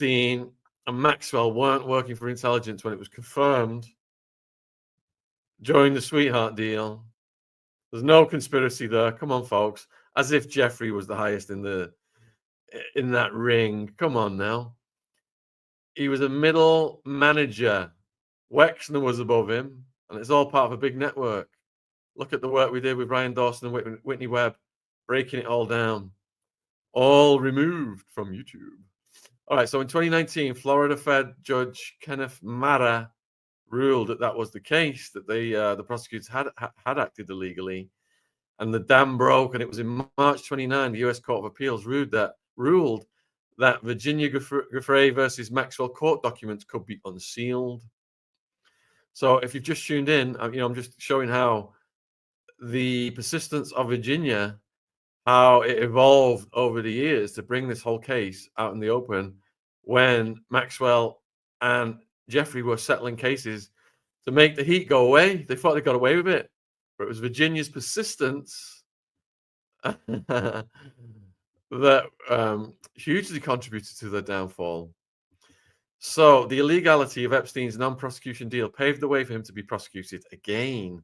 Epstein and Maxwell weren't working for intelligence when it was confirmed during the sweetheart deal. There's no conspiracy there. Come on, folks. As if Giuffre was the highest in that ring. Come on now. He was a middle manager. Wexner was above him, and it's all part of a big network. Look at the work we did with Ryan Dawson and Whitney Webb, breaking it all down. All removed from YouTube. All right, so in 2019, Florida Fed Judge Kenneth Mara ruled that was the case, that the prosecutors had acted illegally, and the dam broke. And it was in March 29, the U.S. Court of Appeals ruled that Virginia Giuffre versus Maxwell court documents could be unsealed. So if you've just tuned in, I'm just showing how the persistence of Virginia, how it evolved over the years to bring this whole case out in the open when Maxwell and Giuffre were settling cases to make the heat go away. They thought they got away with it, but it was Virginia's persistence that hugely contributed to their downfall. So the illegality of Epstein's non-prosecution deal paved the way for him to be prosecuted again.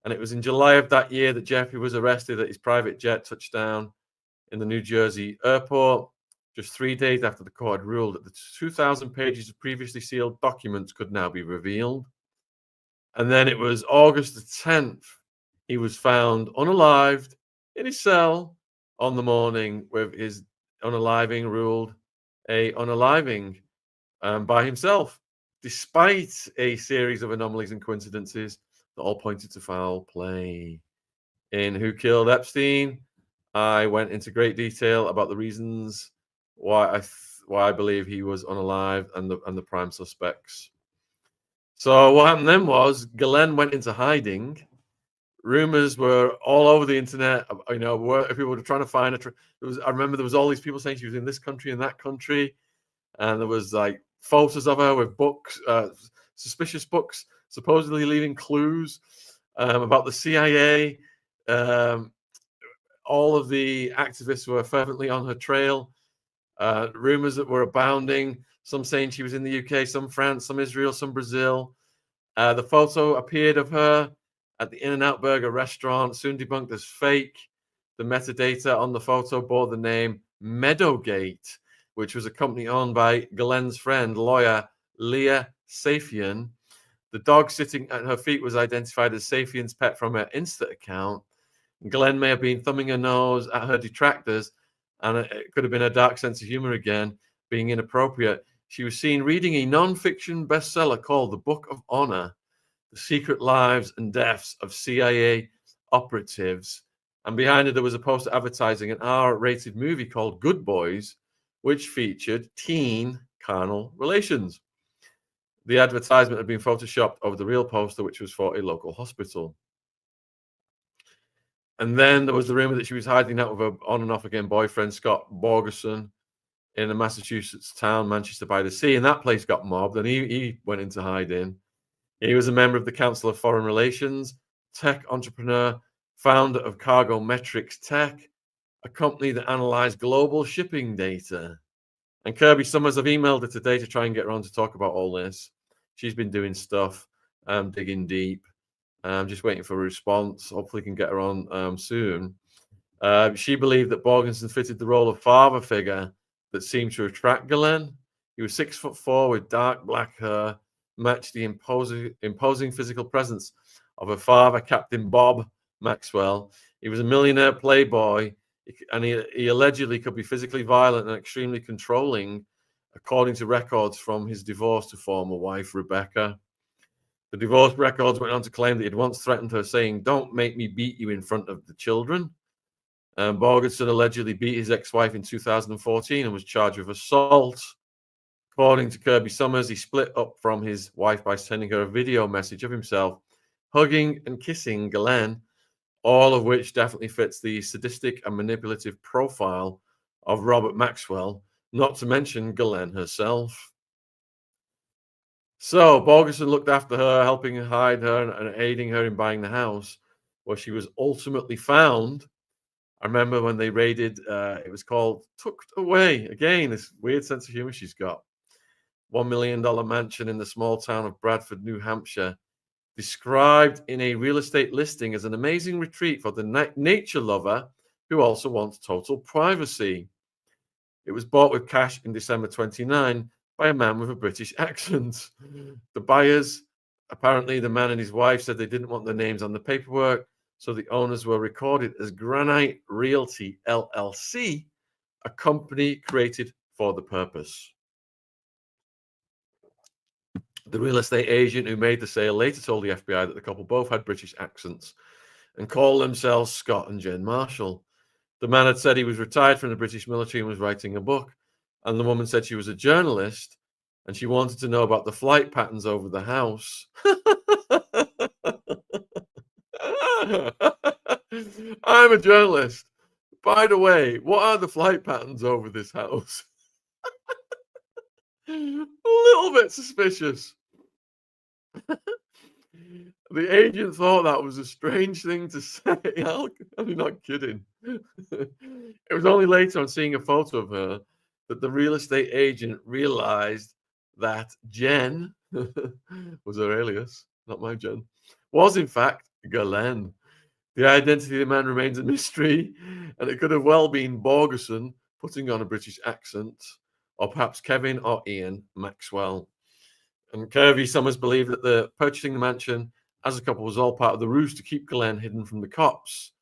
And it was in July of that year that Giuffre was arrested at his private jet touched down in the New Jersey airport, just 3 days after the court had ruled that the 2,000 pages of previously sealed documents could now be revealed. And then it was August the 10th, he was found unalived in his cell on the morning with his unaliving ruled a unaliving by himself, despite a series of anomalies and coincidences that all pointed to foul play. In Who Killed Epstein, I went into great detail about the reasons why I believe he was unalived and the prime suspects. So what happened then was Ghislaine went into hiding. Rumors were all over the internet. Where people were trying to find her. I remember there was all these people saying she was in this country and that country, and there was like photos of her with books, suspicious books, supposedly leaving clues about the CIA. All of the activists were fervently on her trail. Rumors that were abounding, some saying she was in the UK, some France, some Israel, some Brazil. The photo appeared of her at the In-N-Out Burger restaurant, soon debunked as fake. The metadata on the photo bore the name Meadowgate, which was a company owned by Ghislaine's friend, lawyer Leah Safian. The dog sitting at her feet was identified as Safian's pet from her Insta account. Ghislaine may have been thumbing her nose at her detractors, and it could have been a dark sense of humor again, being inappropriate. She was seen reading a non-fiction bestseller called The Book of Honor, The Secret Lives and Deaths of CIA Operatives. And behind it, there was a poster advertising an R-rated movie called Good Boys, which featured teen carnal relations. The advertisement had been photoshopped over the real poster, which was for a local hospital. And then there was the rumor that she was hiding out with her on and off again boyfriend, Scott Borgerson, in a Massachusetts town, Manchester by the Sea. And that place got mobbed, and he went into hiding. He was a member of the Council of Foreign Relations, tech entrepreneur, founder of Cargo Metrics Tech, a company that analyzed global shipping data. And Kirby Summers, I've emailed her today to try and get her on to talk about all this. She's been doing stuff, digging deep. I'm just waiting for a response. Hopefully can get her on soon. She believed that Borgenson fitted the role of father figure that seemed to attract Ghislaine. He was 6'4" with dark black hair, matched the imposing physical presence of her father, Captain Bob Maxwell. He was a millionaire playboy, and he allegedly could be physically violent and extremely controlling, according to records from his divorce to former wife, Rebecca. The divorce records went on to claim that he'd once threatened her, saying, "Don't make me beat you in front of the children." Borgenson allegedly beat his ex-wife in 2014 and was charged with assault. According to Kirby Summers, he split up from his wife by sending her a video message of himself hugging and kissing Ghislaine, all of which definitely fits the sadistic and manipulative profile of Robert Maxwell, not to mention Ghislaine herself. So Borgenson looked after her, helping her hide her and aiding her in buying the house, where she was ultimately found I remember when they raided, it was called Tucked Away. Again, this weird sense of humor she's got. $1 million mansion in the small town of Bradford, New Hampshire, described in a real estate listing as an amazing retreat for the nature lover who also wants total privacy. It was bought with cash in December 29 by a man with a British accent. The buyers, apparently the man and his wife, said they didn't want their names on the paperwork, so the owners were recorded as Granite Realty LLC, a company created for the purpose. The real estate agent who made the sale later told the FBI that the couple both had British accents and called themselves Scott and Jen Marshall. The man had said he was retired from the British military and was writing a book, and the woman said she was a journalist and she wanted to know about the flight patterns over the house. I'm a journalist. By the way, what are the flight patterns over this house? A little bit suspicious. The agent thought that was a strange thing to say. I'm not kidding. It was only later on seeing a photo of her that the real estate agent realized that Jen was her alias, not my Jen, was in fact Ghislaine. The identity of the man remains a mystery, and it could have well been Borgerson putting on a British accent, or perhaps Kevin or Ian Maxwell. And Curvy Summers believed that the purchasing the mansion as a couple was all part of the ruse to keep Ghislaine hidden from the cops.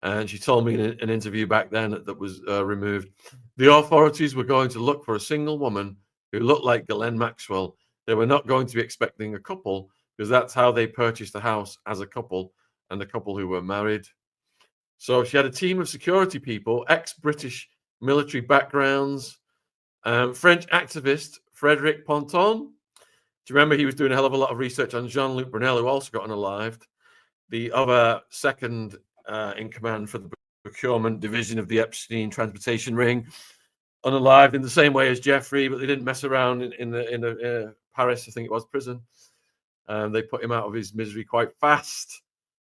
And she told me in an interview back then that was removed. The authorities were going to look for a single woman who looked like Ghislaine Maxwell. They were not going to be expecting a couple because that's how they purchased the house, as a couple, and a couple who were married. So she had a team of security people, ex-British military backgrounds, French activist Frédéric Ponton. Do you remember he was doing a hell of a lot of research on Jean-Luc Brunel, who also got unalived, the other second in command for the procurement division of the Epstein transportation ring, unalived in the same way as Giuffre, but they didn't mess around in the Paris, I think it was, prison. They put him out of his misery quite fast.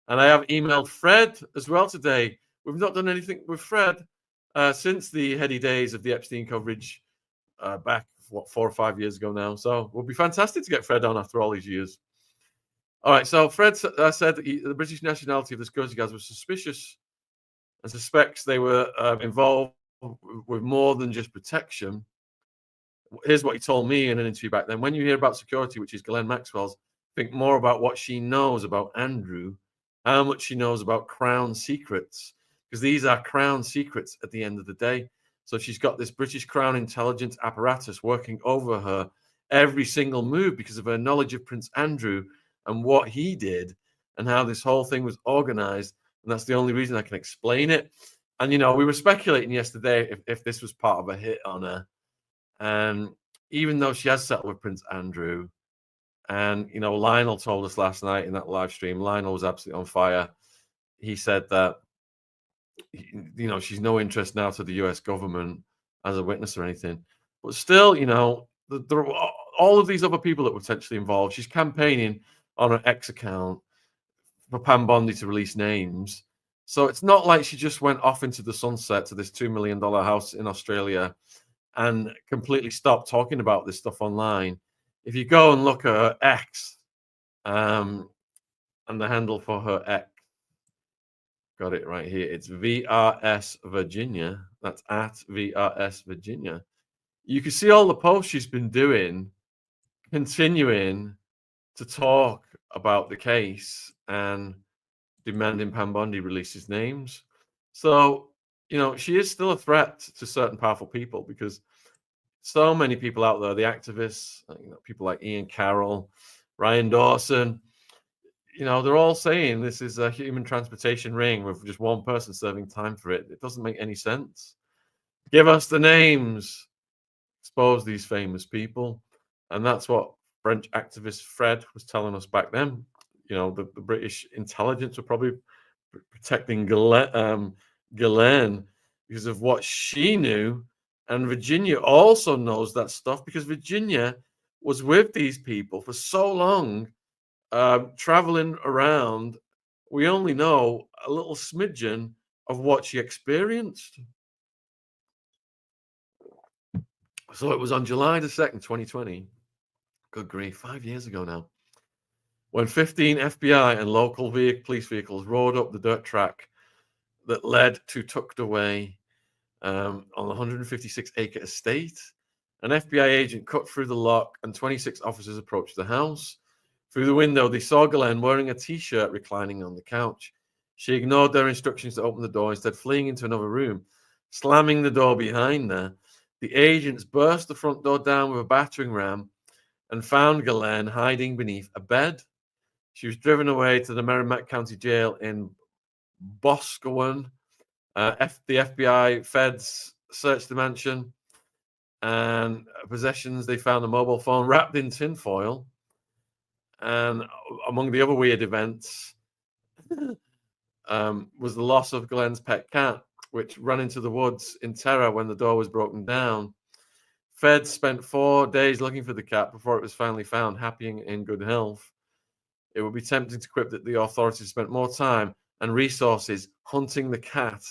And I have emailed Fred as well today. We've not done anything with Fred since the heady days of the Epstein coverage back, 4 or 5 years ago now. So it would be fantastic to get Fred on after all these years. All right, so Fred said that the British nationality of the security guards was suspicious and suspects they were involved with more than just protection. Here's what he told me in an interview back then. When you hear about security, which is Ghislaine Maxwell's, think more about what she knows about Andrew, how much she knows about Crown secrets, because these are Crown secrets at the end of the day. So she's got this British Crown intelligence apparatus working over her every single move because of her knowledge of Prince Andrew and what he did and how this whole thing was organized. And that's the only reason I can explain it. And, you know, we were speculating yesterday if this was part of a hit on her. And even though she has settled with Prince Andrew, and, you know, Lionel told us last night in that live stream, Lionel was absolutely on fire. He said that, you know, she's no interest now to the US government as a witness or anything. But still, you know, there are all of these other people that were potentially involved. She's campaigning on her ex account for Pam Bondi to release names. So it's not like she just went off into the sunset to this $2 million house in Australia and completely stopped talking about this stuff online. If you go and look at her ex, and the handle for her ex, got it right here. It's VRS Virginia. That's at VRS Virginia. You can see all the posts she's been doing, continuing to talk about the case and demanding Pam Bondi releases names. So, you know, she is still a threat to certain powerful people because so many people out there, the activists, you know, people like Ian Carroll, Ryan Dawson, you know, they're all saying this is a human transportation ring with just one person serving time for it. It doesn't make any sense. Give us the names, expose these famous people. And that's what French activist Fred was telling us back then. You know, the British intelligence were probably protecting Ghislaine because of what she knew. And Virginia also knows that stuff because Virginia was with these people for so long, traveling around. We only know a little smidgen of what she experienced. So it was on July the 2nd, 2020. Good grief, 5 years ago now. When 15 FBI and local police vehicles roared up the dirt track that led to tucked away on a 156-acre estate. An FBI agent cut through the lock and 26 officers approached the house. Through the window, they saw Ghislaine wearing a T-shirt reclining on the couch. She ignored their instructions to open the door, instead fleeing into another room, slamming the door behind her. The agents burst the front door down with a battering ram and found Ghislaine hiding beneath a bed. She was driven away to the Merrimack County Jail in Boscawen. The FBI feds searched the mansion and possessions. They found a mobile phone wrapped in tinfoil. And among the other weird events was the loss of Glenn's pet cat, which ran into the woods in terror when the door was broken down. Feds spent 4 days looking for the cat before it was finally found, happy and in good health. It would be tempting to quip that the authorities spent more time and resources hunting the cat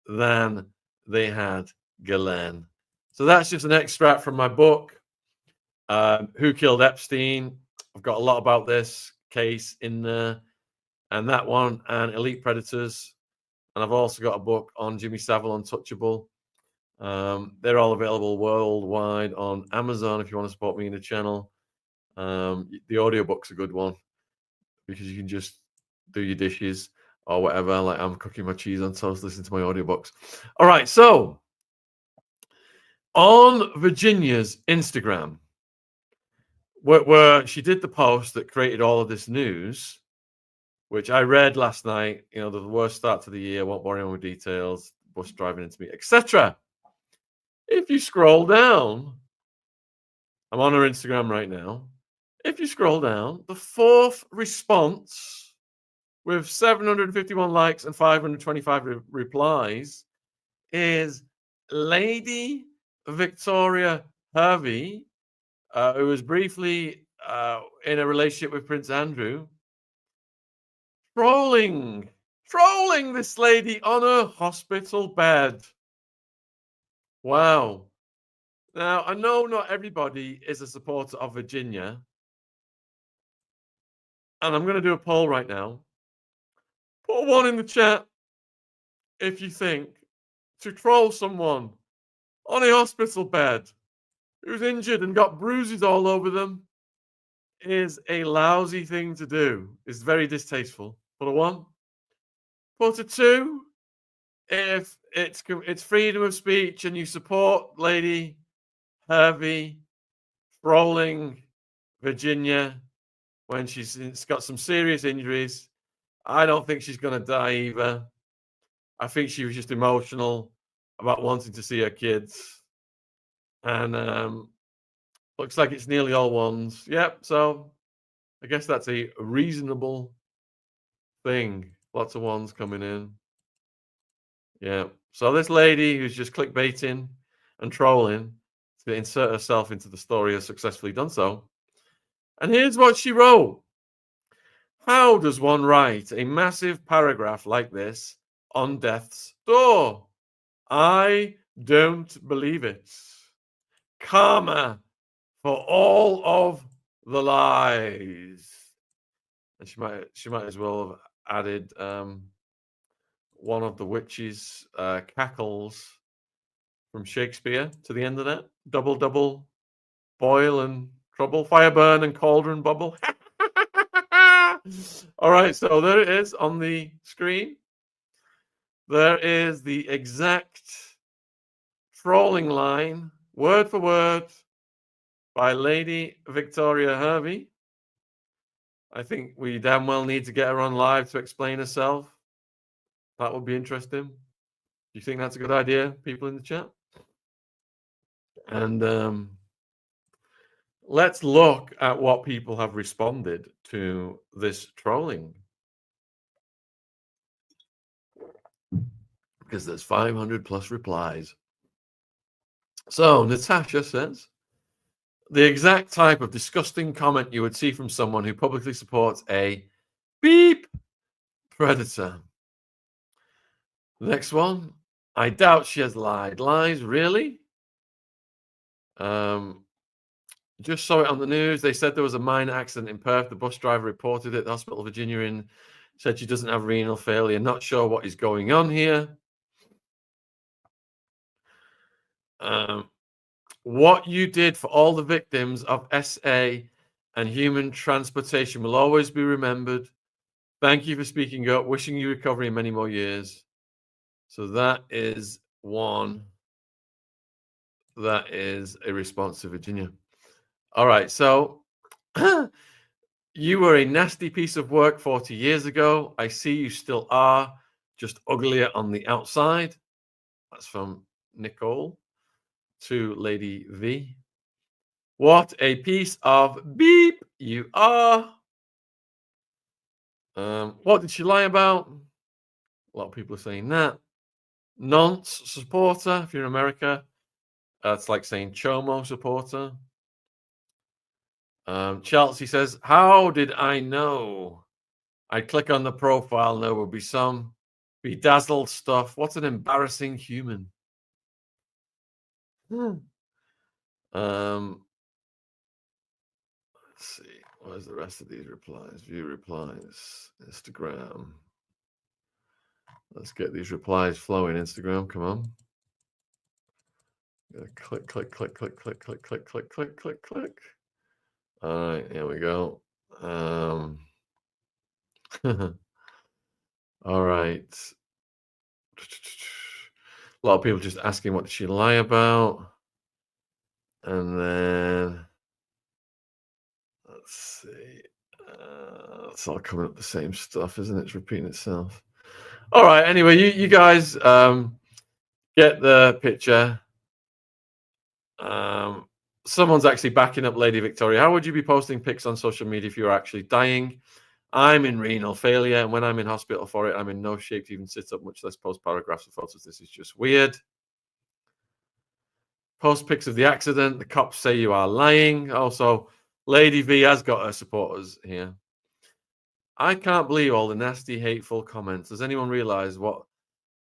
than they had Ghislaine. So that's just an extract from my book, Who Killed Epstein. I've got a lot about this case in there, and that one, and Elite Predators. And I've also got a book on Jimmy Savile, Untouchable. They're all available worldwide on Amazon if you want to support me in the channel. The audiobook's a good one because you can just do your dishes or whatever. Like I'm cooking my cheese on toast, listening to my audiobooks. All right, so on Virginia's Instagram, where she did the post that created all of this news, which I read last night, you know, the worst start to the year, won't bore anyone with details, bus driving into me, etc. If you scroll down, I'm on her Instagram right now. If you scroll down, the fourth response with 751 likes and 525 replies is Lady Victoria Hervey, who was briefly in a relationship with Prince Andrew, trolling this lady on her hospital bed. Wow. Now, I know not everybody is a supporter of Virginia, and I'm going to do a poll right now. Put a 1 in the chat if you think to troll someone on a hospital bed who's injured and got bruises all over them is a lousy thing to do. It's very distasteful. Put a 1. Put a 2 if it's freedom of speech and you support Lady Hervey trolling Virginia when she's got some serious injuries. I don't think she's going to die either. I think she was just emotional about wanting to see her kids. And looks like it's nearly all 1s. Yep, so I guess that's a reasonable thing. Lots of 1s coming in. Yeah. So this lady who's just clickbaiting and trolling to insert herself into the story has successfully done so. And here's what she wrote. How does one write a massive paragraph like this on death's door? I don't believe it. Karma for all of the lies. And she might as well have added one of the witches' cackles from Shakespeare to the end of that. Double, double, boil and trouble, fire burn and cauldron bubble. All right, so there it is on the screen. There is the exact trolling line, word for word, by Lady Victoria Hervey. I think we damn well need to get her on live to explain herself. That would be interesting. Do you think that's a good idea, people in the chat? And let's look at what people have responded to this trolling. Because there's 500 plus replies. So Natasha says, the exact type of disgusting comment you would see from someone who publicly supports a beep predator. The next one. I doubt she has lied. Lies, really? Just saw it on the news. They said there was a minor accident in Perth. The bus driver reported it. The hospital Virginia in said she doesn't have renal failure. Not sure what is going on here. What you did for all the victims of SA and human transportation will always be remembered. Thank you for speaking up. Wishing you recovery in many more years. So that is one. That is a response to Virginia. All right. So you were a nasty piece of work 40 years ago. I see you still are, just uglier on the outside. That's from Nicole to Lady V. What a piece of beep you are. What did she lie about? A lot of people are saying that. Nonce supporter, if you're in America. It's like saying Chomo supporter. Chelsea says, how did I know? I'd click on the profile and there will be some bedazzled stuff. What an embarrassing human. Let's see. Where's the rest of these replies? View replies. Instagram. Let's get these replies flowing. Instagram, come on. Click, click, click, click, click, click, click, click, click, click, click. All right, here we go. All right. A lot of people just asking what did she lie about. And then let's see. It's all coming up the same stuff, isn't it? It's repeating itself. All right. Anyway, you guys get the picture. Someone's actually backing up Lady Victoria. How would you be posting pics on social media if you were actually dying? I'm in renal failure, and when I'm in hospital for it, I'm in no shape to even sit up, much less post paragraphs of photos. This is just weird. Post pics of the accident. The cops say you are lying. Also, Lady V has got her supporters here. I can't believe all the nasty, hateful comments. Does anyone realize what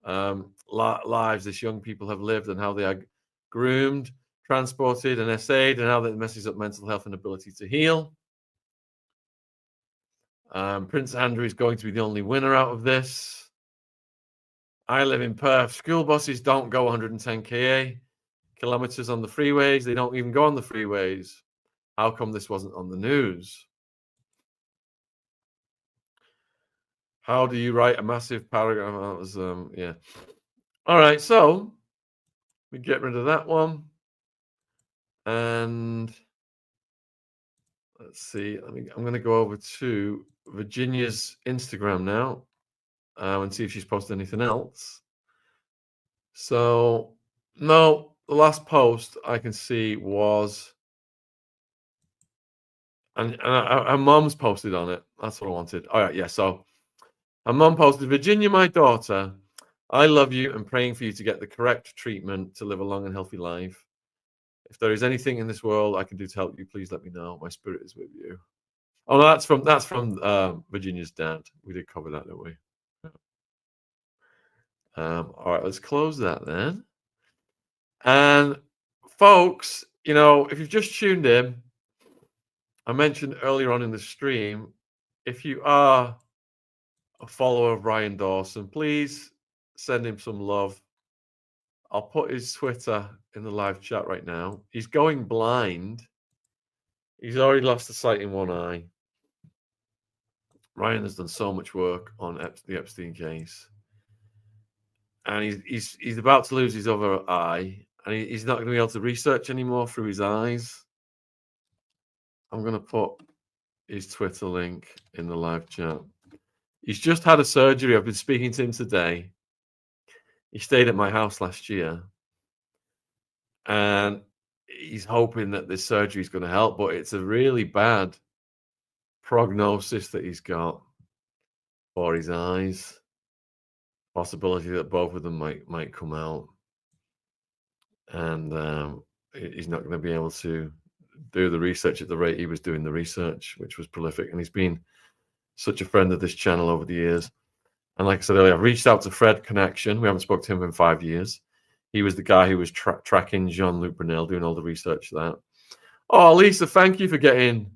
lives these young people have lived and how they are groomed, transported, and essayed, and how that messes up mental health and ability to heal? Prince Andrew is going to be the only winner out of this. I live in Perth. School buses don't go 110 kilometers on the freeways. They don't even go on the freeways. How come this wasn't on the news? How do you write a massive paragraph? That was, yeah. All right, so we get rid of that one. And let's see. I'm going to go over to Virginia's Instagram now and see if she's posted anything else. So, no, the last post I can see was, and her mom's posted on it. That's what I wanted. All right, yeah. So, her mom posted, Virginia, my daughter, I love you and praying for you to get the correct treatment to live a long and healthy life. If there is anything in this world I can do to help you, please let me know. My spirit is with you. Oh, no, that's from Virginia's dad. We did cover that, didn't we? All right, let's close that then. And folks, if you've just tuned in, I mentioned earlier on in the stream, if you are a follower of Ryan Dawson, please send him some love. I'll put his Twitter in the live chat right now. He's going blind. He's already lost the sight in one eye. Ryan has done so much work on the Epstein case. And he's about to lose his other eye. And he's not going to be able to research anymore through his eyes. I'm going to put his Twitter link in the live chat. He's just had a surgery. I've been speaking to him today. He stayed at my house last year. And he's hoping that this surgery is going to help, but it's a really bad prognosis that he's got for his eyes. Possibility that both of them might come out. And he's not going to be able to do the research at the rate he was doing the research, which was prolific. And he's been such a friend of this channel over the years. And like I said earlier, I've reached out to Fred Connection. We haven't spoken to him in 5 years. He was the guy who was tracking Jean-Luc Brunel, doing all the research for that. Oh, Lisa, thank you for getting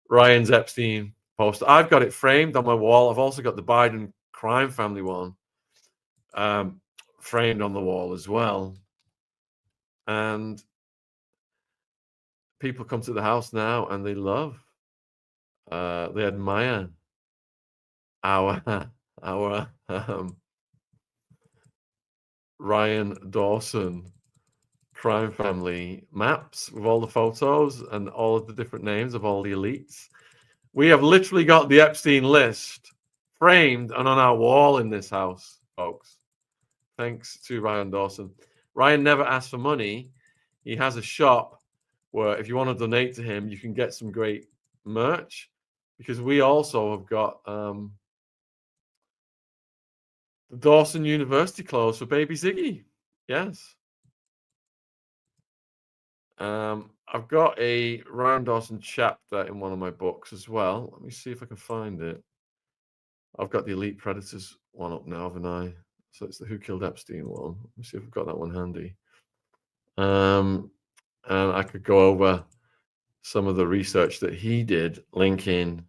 Ryan's Epstein poster. I've got it framed on my wall. I've also got the Biden crime family one framed on the wall as well. And people come to the house now and they love, they admire our Ryan Dawson crime family maps with all the photos and all of the different names of all the elites. We have literally got the Epstein list framed and on our wall in this house, folks. Thanks to Ryan Dawson. Ryan never asked for money. He has a shop where if you want to donate to him, you can get some great merch, because we also have got the Dawson University clothes for baby Ziggy. Yes. I've got a Ryan Dawson chapter in one of my books as well. Let me see if I can find it. I've got the Elite Predators one up now, haven't I? So it's the Who Killed Epstein one. Let me see if I've got that one handy. And I could go over some of the research that he did linking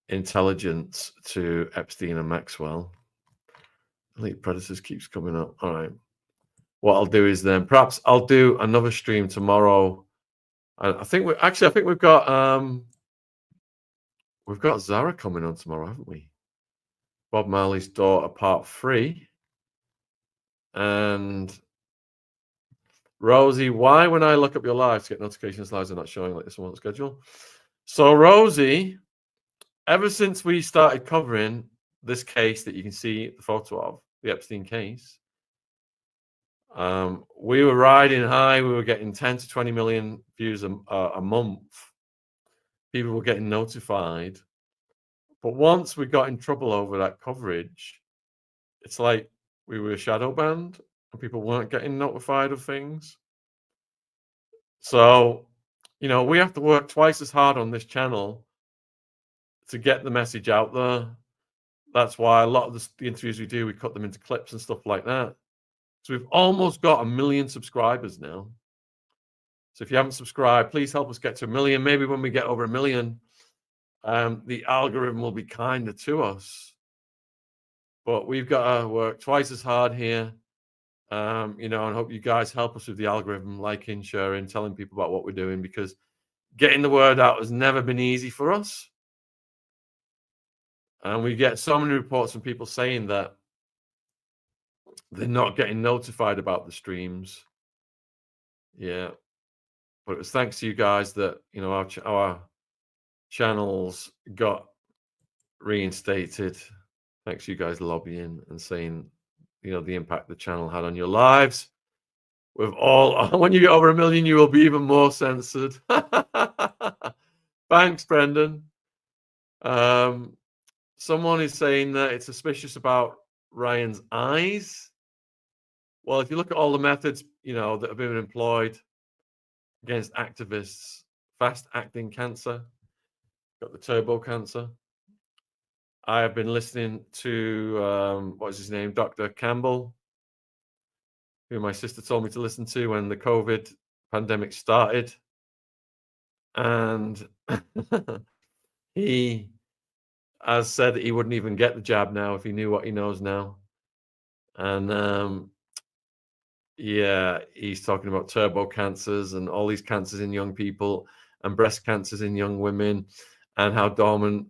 intelligence to Epstein and Maxwell. Elite Predators keeps coming up. All right. What I'll do is then perhaps I'll do another stream tomorrow. I think we've got Zara coming on tomorrow, haven't we? Bob Marley's Daughter Part 3. And Rosie, why when I look up your lives to get notifications, lives are not showing like this one on schedule? So Rosie, ever since we started covering this case that you can see the photo of, the Epstein case, we were riding high. We were getting 10 to 20 million views a month. People were getting notified. But once we got in trouble over that coverage, it's like we were shadow banned and people weren't getting notified of things. So, we have to work twice as hard on this channel to get the message out there. That's why a lot of the interviews we do, we cut them into clips and stuff like that. So we've almost got 1 million subscribers now. So if you haven't subscribed, please help us get to 1 million. Maybe when we get over 1 million, the algorithm will be kinder to us. But we've got to work twice as hard here, and hope you guys help us with the algorithm, liking, sharing, telling people about what we're doing, because getting the word out has never been easy for us. And we get so many reports from people saying that they're not getting notified about the streams. Yeah. But it was thanks to you guys that, our channels got reinstated. Thanks to you guys lobbying and saying, the impact the channel had on your lives. With when you get over 1 million, you will be even more censored. Thanks, Brendan. Someone is saying that it's suspicious about Ryan's eyes. Well, if you look at all the methods, that have been employed against activists, fast-acting cancer, got the turbo cancer. I have been listening to, what is his name, Dr. Campbell, who my sister told me to listen to when the COVID pandemic started. And he has said that he wouldn't even get the jab now if he knew what he knows now. And he's talking about turbo cancers and all these cancers in young people and breast cancers in young women, and how dormant,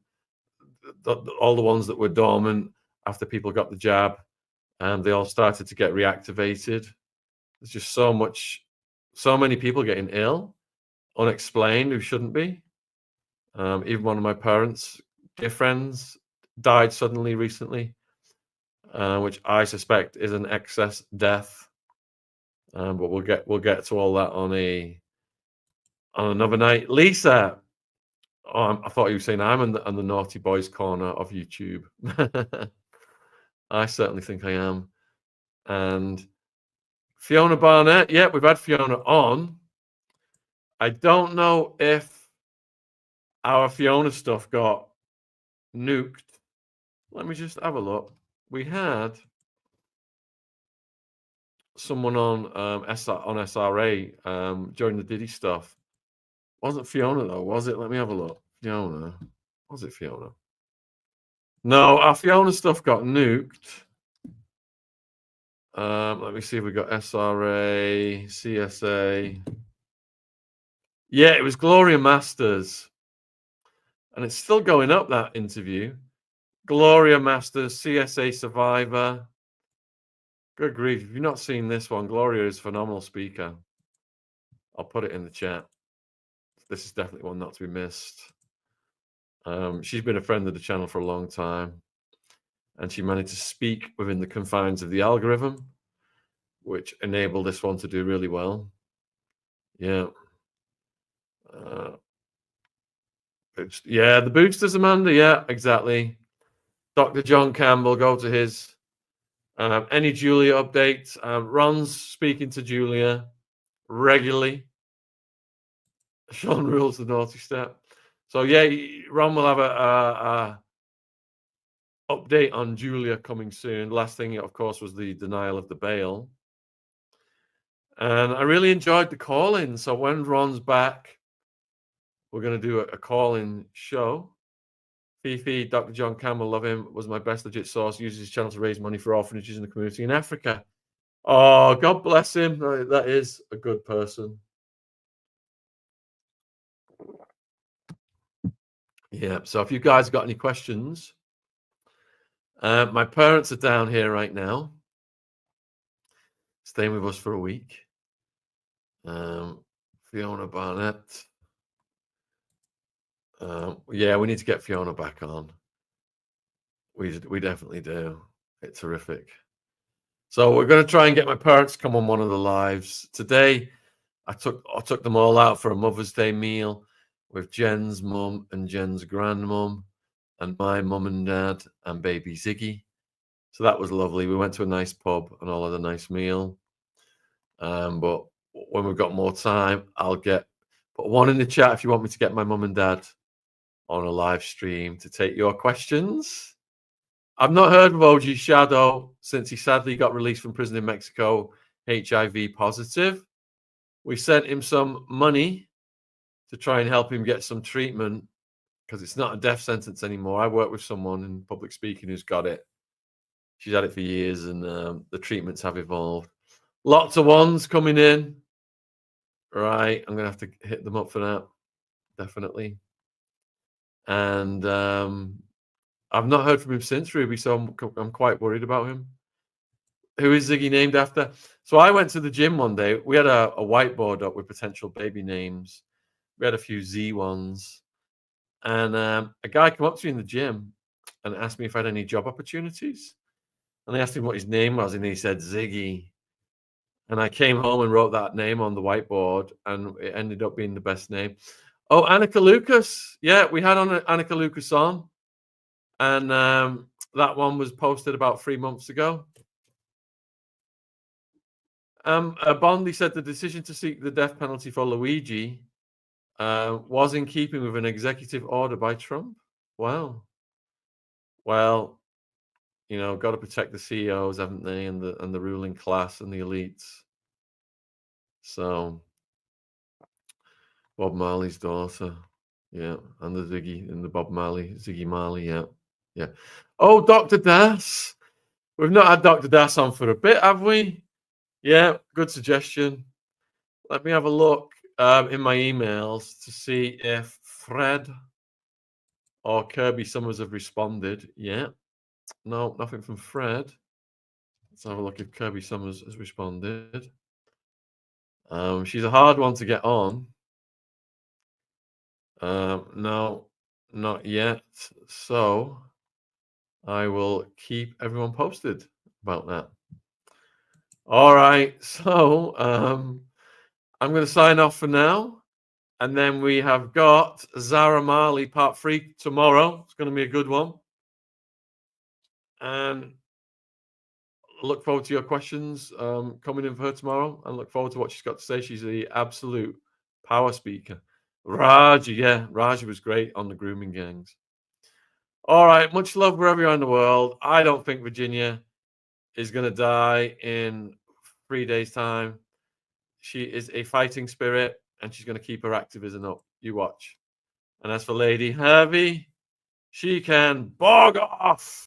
all the ones that were dormant after people got the jab, and they all started to get reactivated. There's just so many people getting ill, unexplained, who shouldn't be. Even one of my parents, dear friends, died suddenly recently, which I suspect is an excess death. But we'll get to all that on another night. Lisa, I thought you were saying I'm on the naughty boys corner of YouTube. I certainly think I am. And Fiona Barnett, we've had Fiona on. I don't know if our Fiona stuff got nuked Let me just have a look. We had someone on SRA during the Diddy stuff. Wasn't Fiona though, was it? Let me have a look. Fiona. Was it Fiona? No, our Fiona stuff got nuked. Let me see if we got SRA, CSA. Yeah, it was Gloria Masters. And it's still going up, that interview. Gloria Masters, CSA survivor. Good grief. If you've not seen this one, Gloria is a phenomenal speaker. I'll put it in the chat. This is definitely one not to be missed. She's been a friend of the channel for a long time. And she managed to speak within the confines of the algorithm, which enabled this one to do really well. Yeah. Yeah, the boosters, Amanda. Yeah, exactly. Dr. John Campbell, go to his. Any Julia updates? Ron's speaking to Julia regularly. Shaun rules the naughty step. So yeah, Ron will have a update on Julia coming soon. Last thing, of course, was the denial of the bail. And I really enjoyed the call-in. So when Ron's back, we're going to do a call-in show. Fifi, Dr. John Campbell, love him, was my best legit source. Uses his channel to raise money for orphanages in the community in Africa. Oh, God bless him. That is a good person. Yeah, so if you guys got any questions, my parents are down here right now, staying with us for a week. Fiona Barnett. Yeah, we need to get Fiona back on. We definitely do. It's terrific. So we're going to try and get my parents to come on one of the lives today. I took them all out for a Mother's Day meal with Jen's mum and Jen's grandmum and my mum and dad and baby Ziggy. So that was lovely. We went to a nice pub and all had a nice meal. But when we've got more time, I'll put one in the chat if you want me to get my mum and dad on a live stream to take your questions. I've not heard of OG Shadow since he sadly got released from prison in Mexico, HIV positive. We sent him some money to try and help him get some treatment because it's not a death sentence anymore. I work with someone in public speaking who's got it. She's had it for years, and the treatments have evolved. Lots of ones coming in. Right, I'm going to have to hit them up for that, definitely. And I've not heard from him since, Ruby, so I'm quite worried about him. Who is Ziggy named after? So I went to the gym one day. We had a whiteboard up with potential baby names. We had a few Z ones. And a guy came up to me in the gym and asked me if I had any job opportunities. And I asked him what his name was, and he said Ziggy. And I came home and wrote that name on the whiteboard, and it ended up being the best name. Oh, Annika Lucas. Yeah, we had Annika Lucas on. And that one was posted about 3 months ago. Bondi said the decision to seek the death penalty for Luigi was in keeping with an executive order by Trump. Wow. Well, you know, got to protect the CEOs, haven't they, and the ruling class and the elites. So, Bob Marley's daughter, yeah, and the Ziggy Marley, yeah. Oh, Dr. Das. We've not had Dr. Das on for a bit, have we? Yeah, good suggestion. Let me have a look in my emails to see if Fred or Kirby Summers have responded. Yeah. No, nothing from Fred. Let's have a look if Kirby Summers has responded. She's a hard one to get on. No, not yet. So I will keep everyone posted about that. All right. So I'm going to sign off for now. And then we have got Zara Marley part 3 tomorrow. It's going to be a good one. And look forward to your questions coming in for her tomorrow. And look forward to what she's got to say. She's the absolute power speaker. Raja, yeah. Raja was great on the grooming gangs. All right, much love wherever you're in the world. I don't think Virginia is going to die in 3 days' time. She is a fighting spirit, and she's going to keep her activism up. You watch. And as for Lady Heavy, she can bog off.